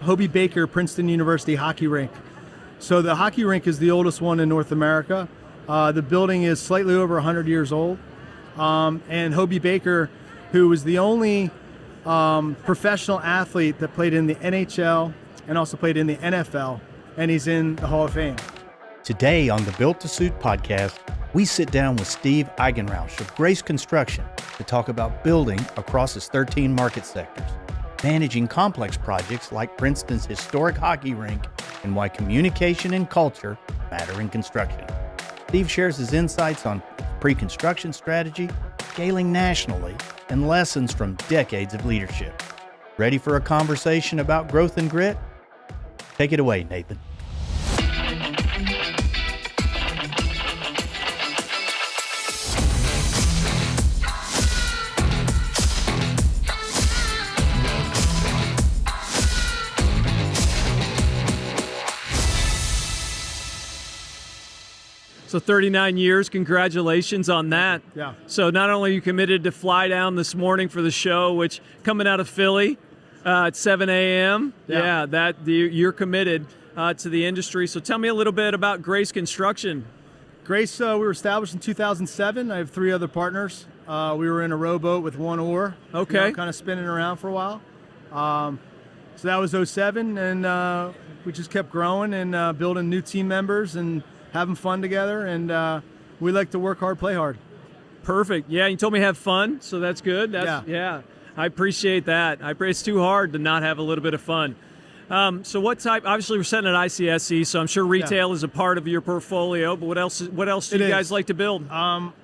Hobie Baker Princeton University hockey rink. So the hockey rink is the oldest one in North America. The building is slightly over 100 years old. And Hobie Baker, who was the only professional athlete that played in the NHL and also played in the NFL, and he's in the Hall of Fame. Today on the Built to Suit podcast, we sit down with Steve Eigenrauch of Grace Construction to talk about building across its 13 market sectors, managing complex projects like Princeton's historic hockey rink, and why communication and culture matter in construction. Steve shares his insights on pre-construction strategy, scaling nationally, and lessons from decades of leadership. Ready for a conversation about growth and grit? Take it away, Nathan. So 39 years, congratulations on that. Yeah. So not only are you committed to fly down this morning for the show, which coming out of Philly at 7 a.m., you're committed to the industry. So tell me a little bit about Grace Construction. Grace, we were established in 2007. I have 3 other partners. We were in a rowboat with 1 oar. Okay. Kind of spinning around for a while. So that was 07, and we just kept growing and building new team members and having fun together, and we like to work hard, play hard. Perfect. Yeah, you told me have fun, so that's good. Yeah. I appreciate that. It's too hard to not have a little bit of fun. So what type, obviously we're setting at ICSC, so I'm sure retail is a part of your portfolio, but what else do you guys like to build?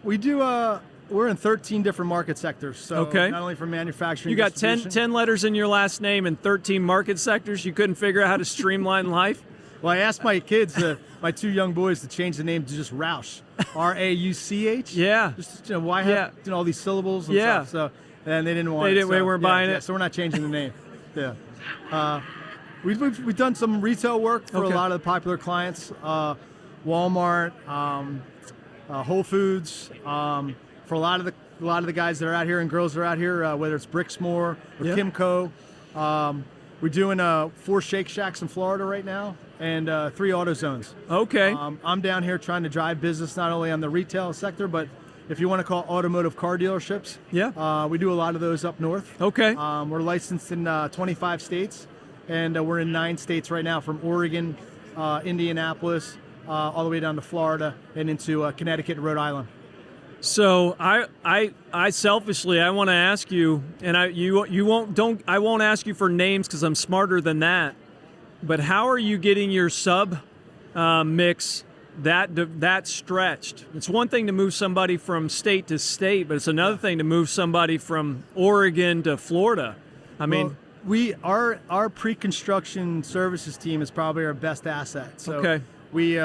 We do, we're in 13 different market sectors, so not only from manufacturing. You got 10 letters in your last name and 13 market sectors. You couldn't figure out how to streamline life? Well, I asked my kids, my 2 young boys, to change the name to just Rauch, R-A-U-C-H. Yeah. Just why have all these syllables and stuff? So, and they didn't want it. They weren't buying it. So we're not changing the name. Yeah. We've done some retail work for a lot of the popular clients, Walmart, Whole Foods, for a lot of the guys that are out here and girls that are out here, whether it's Brixmor or Kimco. We're doing 4 Shake Shacks in Florida right now, and 3 AutoZones. Okay. I'm down here trying to drive business not only on the retail sector, but if you want to call automotive car dealerships. Yeah. We do a lot of those up north. Okay. We're licensed in 25 states, and we're in 9 states right now, from Oregon, Indianapolis, all the way down to Florida and into Connecticut and Rhode Island. So I selfishly, I want to ask you, and I won't ask you for names because I'm smarter than that. But how are you getting your sub mix that stretched? It's one thing to move somebody from state to state, but it's another thing to move somebody from Oregon to Florida. I mean, our pre-construction services team is probably our best asset. So we,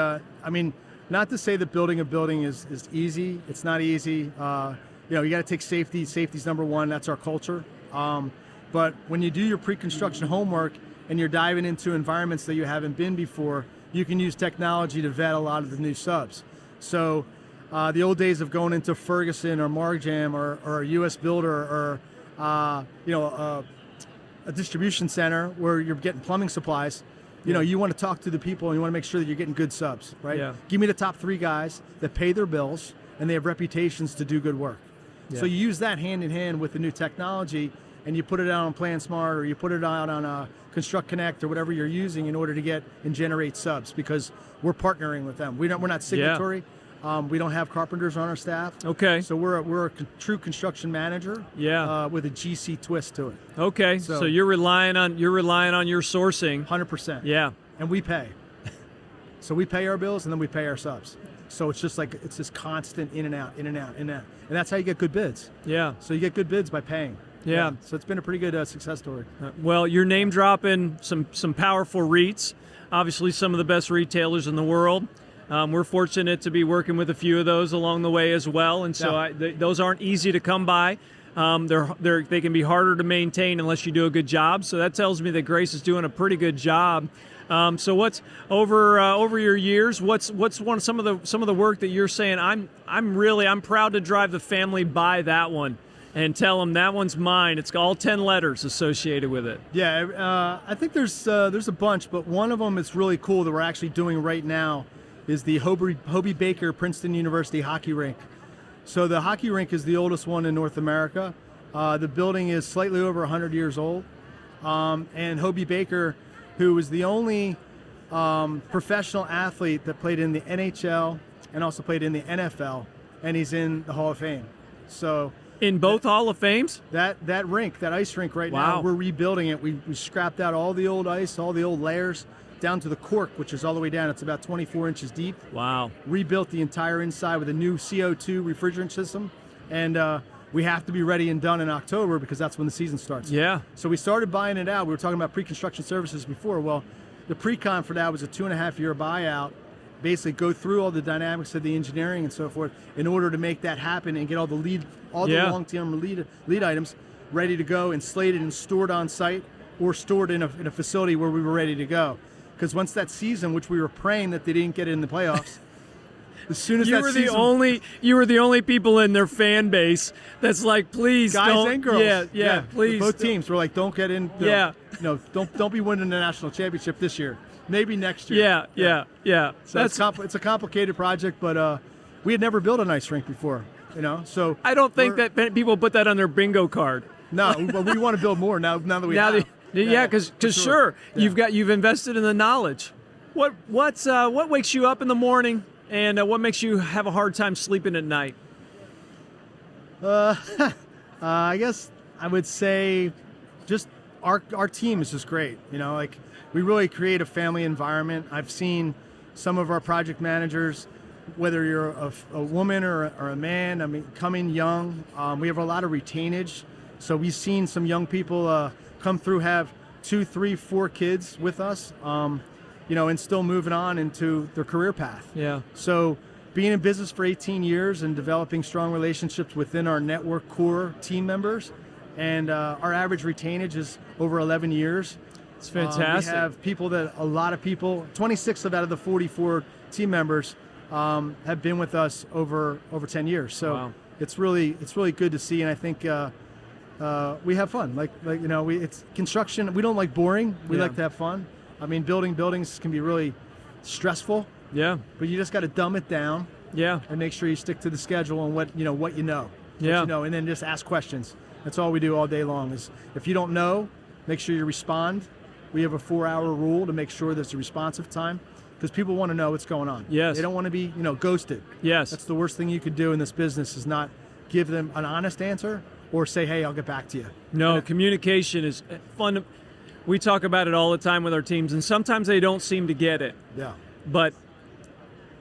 not to say that building a building is easy. It's not easy. You got to take safety. Safety's number one. That's our culture. But when you do your pre-construction homework and you're diving into environments that you haven't been before, you can use technology to vet a lot of the new subs. So the old days of going into Ferguson or Marjam or a U.S. Builder or a distribution center where you're getting plumbing supplies, you want to talk to the people and you want to make sure that you're getting good subs, right? Yeah. Give me the top 3 guys that pay their bills and they have reputations to do good work. Yeah. So you use that hand in hand with the new technology, and you put it out on PlanSmart, or you put it out on Construct Connect, or whatever you're using in order to get and generate subs, because we're partnering with them. We're not signatory. We don't have carpenters on our staff. Okay. So we're a true construction manager. With a GC twist to it. Okay. So you're relying on your sourcing. 100%. Yeah. And we pay. So we pay our bills and then we pay our subs. So it's just like it's this constant in and out, in and out, in and out, and that's how you get good bids. Yeah. So you get good bids by paying. Yeah. So it's been a pretty good success story. Well, you're name dropping some powerful REITs. Obviously, some of the best retailers in the world. We're fortunate to be working with a few of those along the way as well, and so those aren't easy to come by. They can be harder to maintain unless you do a good job. So that tells me that Grace is doing a pretty good job. So what's over your years? What's some of the work that you're saying? I'm proud to drive the family by that one. and tell them that one's mine. It's all 10 letters associated with it. Yeah, I think there's a bunch, but one of them is really cool that we're actually doing right now is the Hobie Baker Princeton University hockey rink. So the hockey rink is the oldest one in North America. The building is slightly over 100 years old. And Hobie Baker, who was the only professional athlete that played in the NHL and also played in the NFL, and he's in the Hall of Fame. So in both Hall of Fames? That rink, that ice rink right now, we're rebuilding it. We scrapped out all the old ice, all the old layers, down to the cork, which is all the way down. It's about 24 inches deep. Wow. Rebuilt the entire inside with a new CO2 refrigerant system. And we have to be ready and done in October because that's when the season starts. Yeah. So we started buying it out. We were talking about pre-construction services before. Well, the pre-con for that was a 2.5-year buyout. Basically go through all the dynamics of the engineering and so forth in order to make that happen and get all the long-term lead items ready to go and slated and stored on site or stored in a facility where we were ready to go. Because once that season, which we were praying that they didn't get it in the playoffs, as soon as you were the only people in their fan base that's like, please, guys don't, and girls, yeah, please. Both teams were like, don't get in. Don't be winning the national championship this year. Maybe next year. Yeah. So it's a complicated project, but we had never built an ice rink before, So I don't think that people put that on their bingo card. No, but we want to build more now that we have. Because sure, you've invested in the knowledge. What wakes you up in the morning, and what makes you have a hard time sleeping at night? I guess I would say just our team is just great. We really create a family environment. I've seen some of our project managers, whether you're a woman or a man, come in young. We have a lot of retainage. So we've seen some young people come through, have 2, 3, 4 kids with us, and still moving on into their career path. Yeah. So being in business for 18 years and developing strong relationships within our network core team members, and our average retainage is over 11 years. It's fantastic. We have a lot of people, 26 out of the 44 team members have been with us over 10 years. So wow. It's really good to see, and I think we have fun. It's construction. We don't like boring. We like to have fun. Building buildings can be really stressful. Yeah. But you just got to dumb it down. Yeah. And make sure you stick to the schedule and what you know. Yeah. And then just ask questions. That's all we do all day long. Is if you don't know, make sure you respond. We have a 4-hour rule to make sure there's a responsive time because people want to know what's going on. Yes. They don't want to be, ghosted. Yes. That's the worst thing you could do in this business is not give them an honest answer or say, hey, I'll get back to you. No, communication is fun. We talk about it all the time with our teams, and sometimes they don't seem to get it. Yeah. But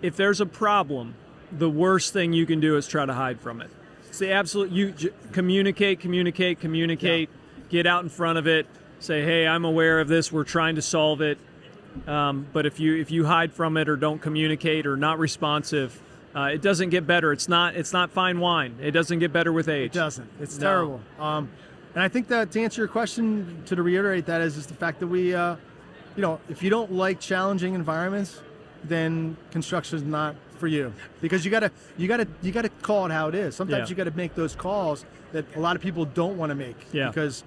if there's a problem, the worst thing you can do is try to hide from it. It's the absolute, communicate, get out in front of it, say, hey, I'm aware of this, we're trying to solve it. But if you hide from it or don't communicate or not responsive, it doesn't get better. It's not fine wine. It doesn't get better with age. It doesn't. It's terrible. And I think that to answer your question, to reiterate that is the fact that we, if you don't like challenging environments, then construction is not for you because you gotta call it how it is. Sometimes you got to make those calls that a lot of people don't want to make because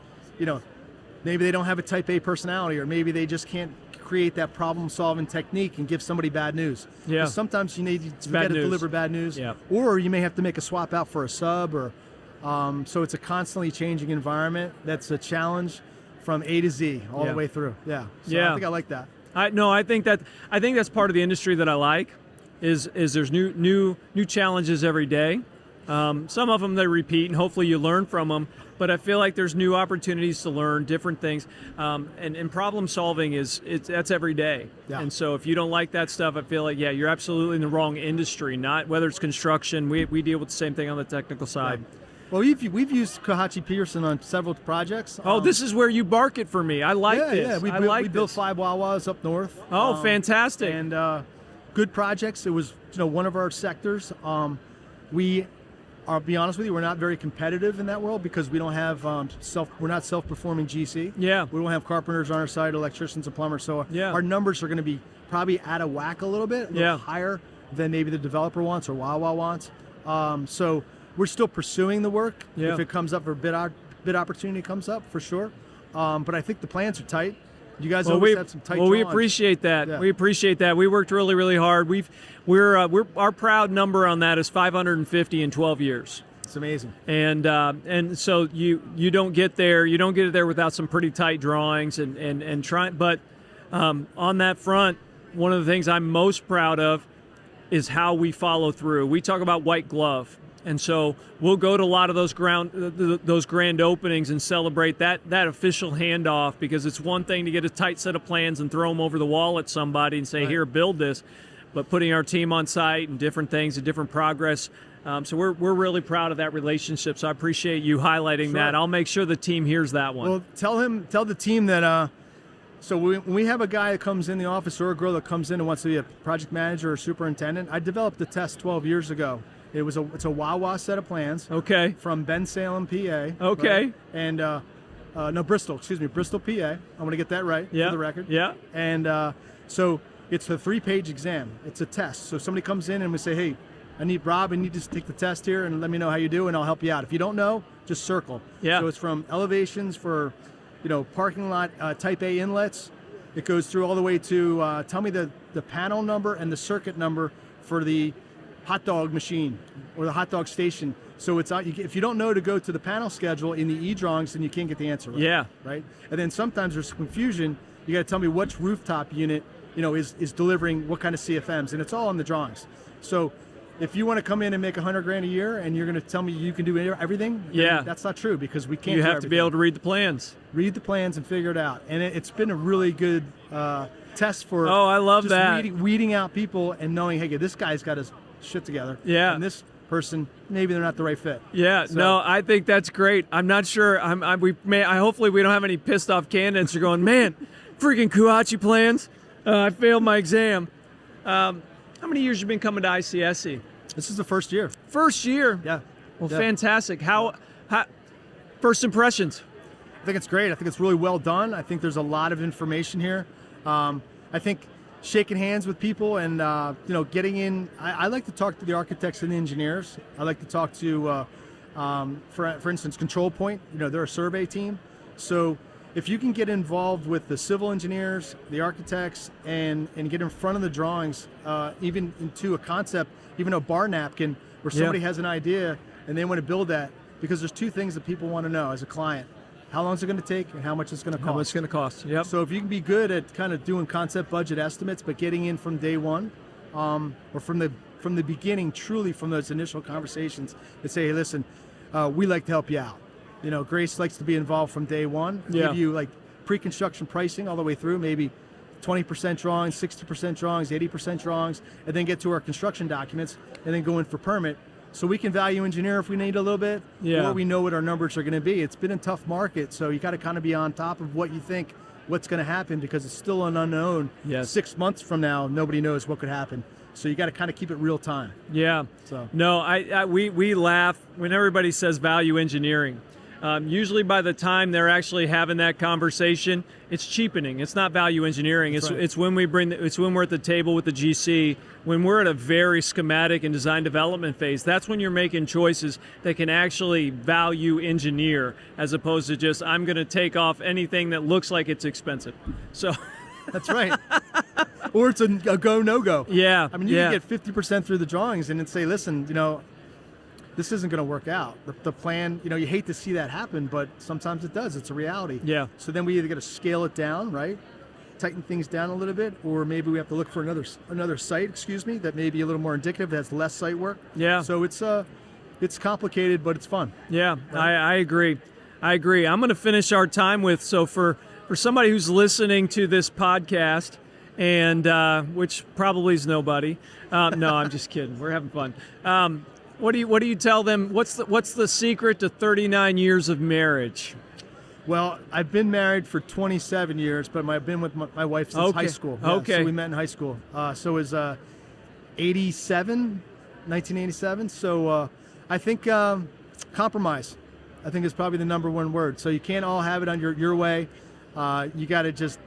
maybe they don't have a type A personality or maybe they just can't create that problem-solving technique and give somebody bad news. Yeah. Sometimes you got to deliver bad news, or you may have to make a swap out for a sub, or so it's a constantly changing environment. That's a challenge from A to Z all the way through. Yeah. So I think I like that. I think that's part of the industry that I like. Is there's new challenges every day. Some of them they repeat, and hopefully you learn from them. But I feel like there's new opportunities to learn different things, and problem solving that's every day. Yeah. And so if you don't like that stuff, I feel like you're absolutely in the wrong industry. Not whether it's construction, we deal with the same thing on the technical side. Right. Well, we've used Kahachi Pearson on several projects. This is where you bark it for me. I like this. Yeah, we built 5 Wawas up north. Oh, fantastic! And good projects. It was one of our sectors. I'll be honest with you, we're not very competitive in that world because we don't have we're not self-performing GC. Yeah. We don't have carpenters on our side, electricians and plumbers. So our numbers are going to be probably out of whack a little bit, higher than maybe the developer wants or Wawa wants. So we're still pursuing the work. Yeah. If it comes up or bid opportunity comes up, for sure. But I think the plans are tight. You guys always have some tight drawings. We appreciate that. Yeah. We appreciate that. We worked really, really hard. Our proud number on that is 550 in 12 years. It's amazing. And so you don't get there. You don't get it there without some pretty tight drawings and trying. But on that front, one of the things I'm most proud of is how we follow through. We talk about white glove. And so we'll go to a lot of those grand openings and celebrate that official handoff, because it's one thing to get a tight set of plans and throw them over the wall at somebody and say, here, build this. But putting our team on site and different things and different progress. So we're really proud of that relationship. So I appreciate you highlighting that. I'll make sure the team hears that one. Well, tell the team that, so when we have a guy that comes in the office or a girl that comes in and wants to be a project manager or superintendent, I developed a test 12 years ago. It's a Wawa set of plans. Okay. From Bensalem, PA. Okay. Right? And no, Bristol, Bristol, PA. I want to get that right for the record. Yeah. And so it's a 3-page exam. It's a test. So somebody comes in and we say, hey, I need to take the test here and let me know how you do, and I'll help you out. If you don't know, just circle. Yeah. So it's from elevations for, parking lot type A inlets. It goes through all the way to tell me the panel number and the circuit number for the hot dog machine or the hot dog station. So it's if you don't know to go to the panel schedule in the e-drawings, then you can't get the answer right. Yeah. Right? And then sometimes there's confusion. You got to tell me which rooftop unit, is delivering what kind of CFMs, and it's all on the drawings. So if you want to come in and make $100,000 a year and you're going to tell me you can do everything, that's not true, because we can't. You have to be able to read the plans. Read the plans and figure it out. And it's been a really good test for. Oh, I love just that. Weeding out people and knowing, hey, this guy's got his shit together. Yeah. And this person, maybe they're not the right fit. Yeah. So, no, I think that's great. I'm not sure. Hopefully we don't have any pissed off candidates who are going, man, freaking Kuachi plans. I failed my exam. How many years you been coming to ICSC? This is the first year. First year. Yeah. Well, fantastic. How first impressions? I think it's great. I think it's really well done. I think there's a lot of information here. I think shaking hands with people and getting in. I like to talk to the architects and the engineers. I like to talk to, for instance, Control Point. They're a survey team. So if you can get involved with the civil engineers, the architects, and get in front of the drawings, even into a concept, even a bar napkin where somebody has an idea and they want to build that, because there's two things that people want to know as a client: how long is it going to take and how much it's going to cost. How much it's going to cost. Yep. So if you can be good at kind of doing concept budget estimates, but getting in from day one, or from the beginning, truly from those initial conversations, that say, hey, listen, we like to help you out. Grace likes to be involved from day one. Give you like pre-construction pricing all the way through, maybe 20% drawings, 60% drawings, 80% drawings, and then get to our construction documents and then go in for permit. So we can value engineer if we need a little bit, or we know what our numbers are going to be. It's been a tough market, so you got to kind of be on top of what you think, what's going to happen, because it's still an unknown. Yes. 6 months from now, nobody knows what could happen. So you got to kind of keep it real time. Yeah. So no, we laugh when everybody says value engineering. Usually by the time they're actually having that conversation, it's cheapening. It's not value engineering. It's when it's when we're at the table with the GC, when we're at a very schematic and design development phase. That's when you're making choices that can actually value engineer, as opposed to just, I'm going to take off anything that looks like it's expensive. So that's right. Or it's a go, no go. Yeah. I mean, you can get 50% through the drawings and then say, listen, this isn't going to work out. The plan, you hate to see that happen, but sometimes it does. It's a reality. Yeah. So then we either got to scale it down, right? Tighten things down a little bit, or maybe we have to look for another site, that may be a little more indicative, that has less site work. Yeah. So it's complicated, but it's fun. Yeah, right? I agree. I'm going to finish our time with, so for somebody who's listening to this podcast, and which probably is nobody. No, I'm just kidding. We're having fun. What do you tell them? What's the secret to 39 years of marriage? Well, I've been married for 27 years, but I've been with my wife since high school. Yeah, okay. So we met in high school. So it was 1987. So I think compromise, I think, is probably the number one word. So you can't all have it on your way. You got to just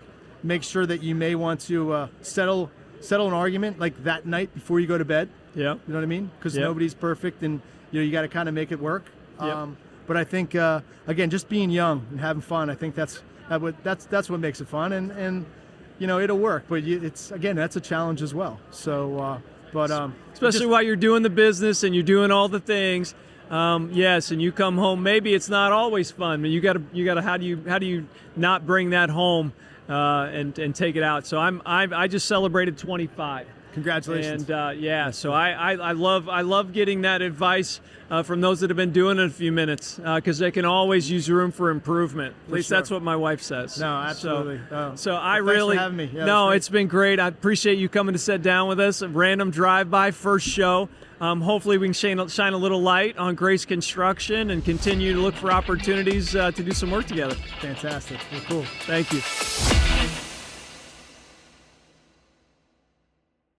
make sure that you may want to settle an argument like that night before you go to bed. Yeah. You know what I mean? Because nobody's perfect, and you got to kind of make it work. Yep. But I think again, just being young and having fun, I think that's what makes it fun, and it'll work. But that's a challenge as well. So, especially while you're doing the business and you're doing all the things. Yes, and you come home. Maybe it's not always fun, but you gotta. How do you not bring that home and take it out? So I just celebrated 25. Congratulations. And so I love getting that advice from those that have been doing it a few minutes, because they can always use room for improvement. At least that's what my wife says. No, absolutely. So I thanks really for having me. Yeah, no, it's been great. I appreciate you coming to sit down with us. A random drive-by, first show. Hopefully we can shine a little light on Grace Construction and continue to look for opportunities to do some work together. Fantastic. Well, cool. Thank you.